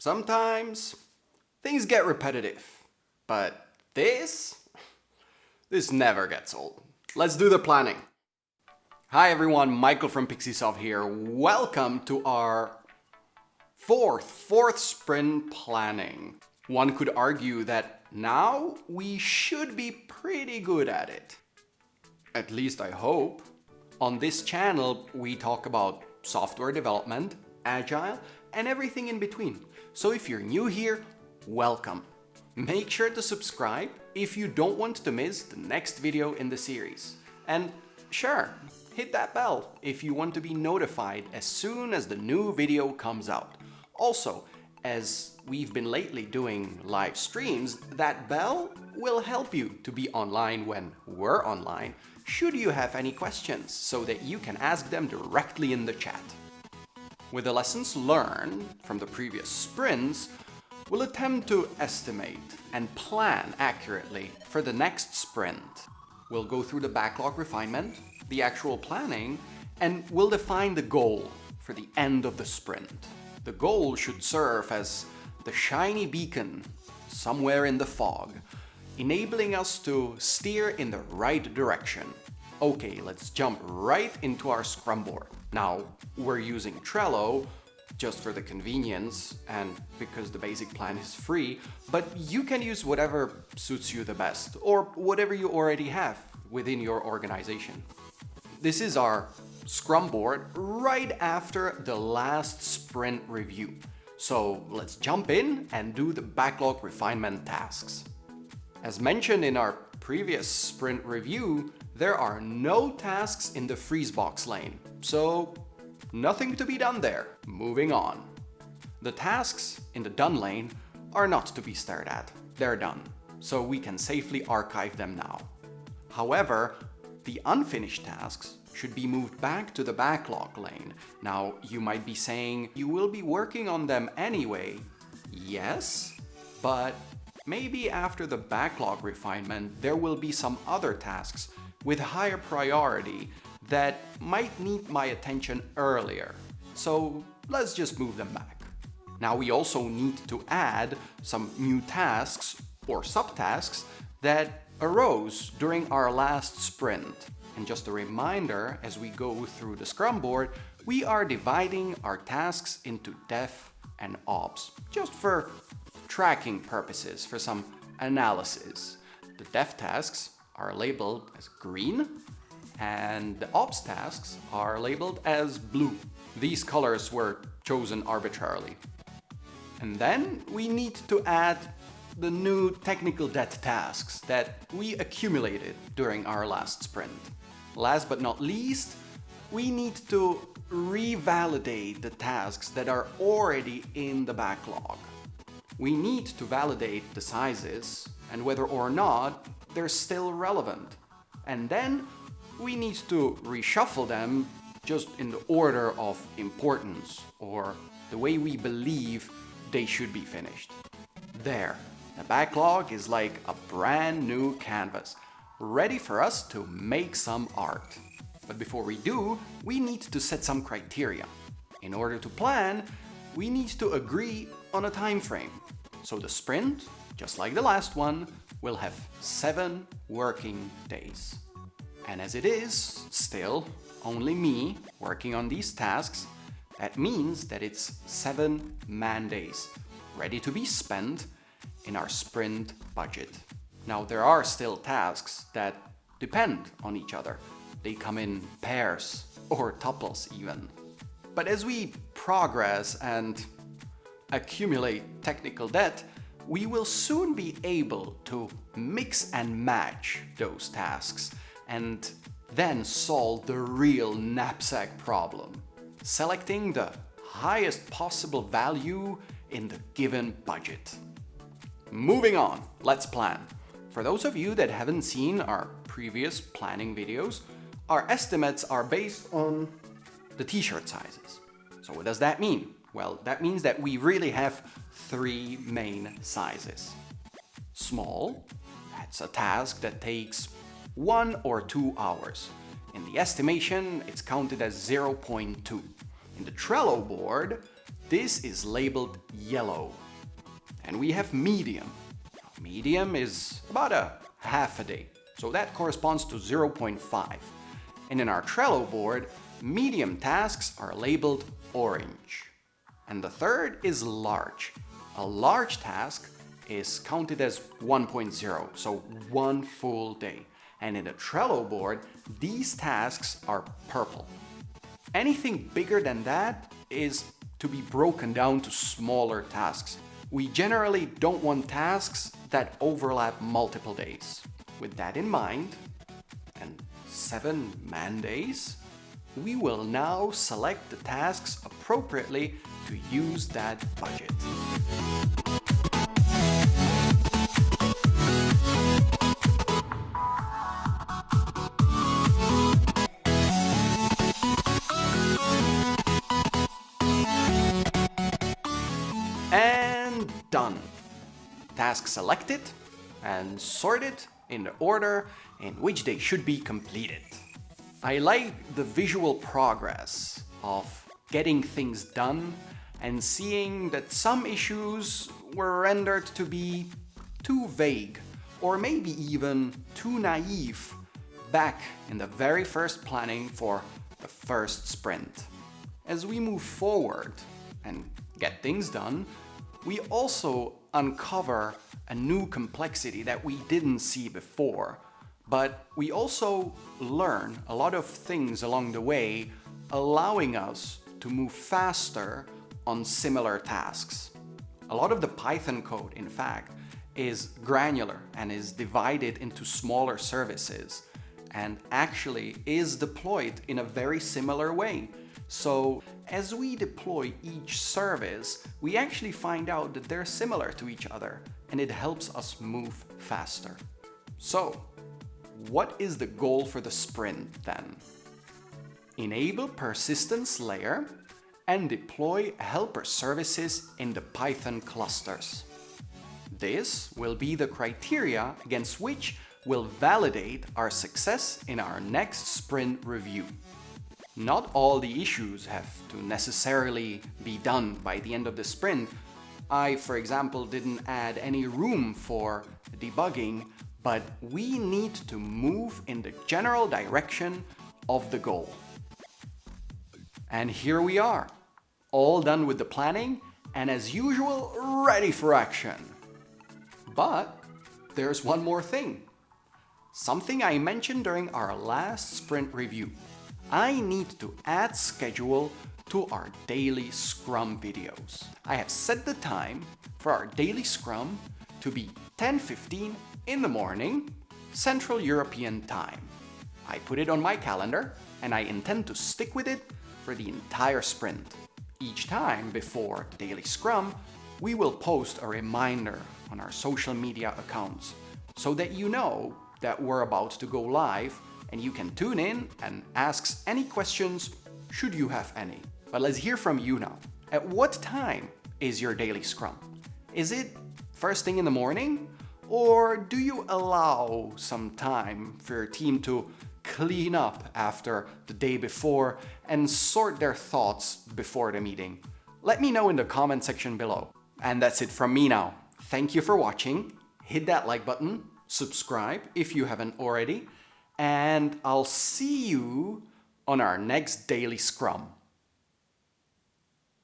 Sometimes things get repetitive, but this never gets old. Let's do the planning. Hi everyone, Michael from Pixeesoft here. Welcome to our fourth sprint planning. One could argue that now we should be pretty good at it. At least I hope. On this channel, we talk about software development, Agile, and everything in between. So if you're new here, welcome. Make sure to subscribe if you don't want to miss the next video in the series. And sure, hit that bell if you want to be notified as soon as the new video comes out. Also, as we've been lately doing live streams, that bell will help you to be online when we're online, should you have any questions, so that you can ask them directly in the chat. With the lessons learned from the previous sprints, we'll attempt to estimate and plan accurately for the next sprint. We'll go through the backlog refinement, the actual planning, and we'll define the goal for the end of the sprint. The goal should serve as the shiny beacon somewhere in the fog, enabling us to steer in the right direction. Okay, let's jump right into our Scrum Board. Now, we're using Trello just for the convenience and because the basic plan is free, but you can use whatever suits you the best or whatever you already have within your organization. This is our Scrum Board right after the last sprint review. So let's jump in and do the backlog refinement tasks. As mentioned in our previous sprint review, there are no tasks in the freeze box lane, so nothing to be done there. Moving on. The tasks in the done lane are not to be stared at. They're done, so we can safely archive them now. However, the unfinished tasks should be moved back to the backlog lane. Now, you might be saying, you will be working on them anyway. Yes, but maybe after the backlog refinement, there will be some other tasks with higher priority that might need my attention earlier. So let's just move them back. Now we also need to add some new tasks or subtasks that arose during our last sprint. And just a reminder, as we go through the Scrum Board, we are dividing our tasks into dev and ops, just for tracking purposes, for some analysis. The dev tasks are labeled as green, and the ops tasks are labeled as blue. These colors were chosen arbitrarily. And then we need to add the new technical debt tasks that we accumulated during our last sprint. Last but not least, we need to revalidate the tasks that are already in the backlog. We need to validate the sizes and whether or not they're still relevant. And then we need to reshuffle them just in the order of importance or the way we believe they should be finished. There, the backlog is like a brand new canvas, ready for us to make some art. But before we do, we need to set some criteria. In order to plan, we need to agree on a time frame. So the sprint, just like the last one, will have 7 working days. And as it is still only me working on these tasks, that means that it's 7 man-days ready to be spent in our sprint budget. Now, there are still tasks that depend on each other. They come in pairs or tuples even. But as we progress and accumulate technical debt, we will soon be able to mix and match those tasks and then solve the real knapsack problem, selecting the highest possible value in the given budget. Moving on, let's plan. For those of you that haven't seen our previous planning videos, our estimates are based on the t-shirt sizes. So what does that mean? Well, that means that we really have 3 main sizes. Small, that's a task that takes 1 or 2 hours. In the estimation, it's counted as 0.2. In the Trello board, This is labeled yellow. And we have medium. Medium is about a half a day, so that corresponds to 0.5. And in our Trello board, medium tasks are labeled orange. And the third is large. A large task is counted as 1.0, so 1 full day. And in the Trello board, these tasks are purple. Anything bigger than that is to be broken down to smaller tasks. We generally don't want tasks that overlap multiple days. With that in mind, and 7 man days, we will now select the tasks appropriately to use that budget. And done. Tasks selected and sorted in the order in which they should be completed. I like the visual progress of getting things done and seeing that some issues were rendered to be too vague or maybe even too naive back in the very first planning for the first sprint. As we move forward and get things done, we also uncover a new complexity that we didn't see before. But we also learn a lot of things along the way, allowing us to move faster on similar tasks. A lot of the Python code, in fact, is granular and is divided into smaller services and actually is deployed in a very similar way. So as we deploy each service, we actually find out that they're similar to each other, and it helps us move faster. So, what is the goal for the sprint then? Enable persistence layer and deploy helper services in the Python clusters. This will be the criteria against which we'll validate our success in our next sprint review. Not all the issues have to necessarily be done by the end of the sprint. I, for example, didn't add any room for debugging, but we need to move in the general direction of the goal. And here we are, all done with the planning and as usual, ready for action. But there's one more thing. Something I mentioned during our last sprint review. I need to add schedule to our daily Scrum videos. I have set the time for our daily Scrum to be 10:15 in the morning, Central European time. I put it on my calendar and I intend to stick with it for the entire sprint. Each time before the daily Scrum, we will post a reminder on our social media accounts so that you know that we're about to go live and you can tune in and ask any questions should you have any. But let's hear from you now. At what time is your daily Scrum? Is it first thing in the morning? Or do you allow some time for your team to clean up after the day before and sort their thoughts before the meeting? Let me know in the comment section below. And that's it from me now. Thank you for watching. Hit that like button, subscribe if you haven't already, and I'll see you on our next daily Scrum.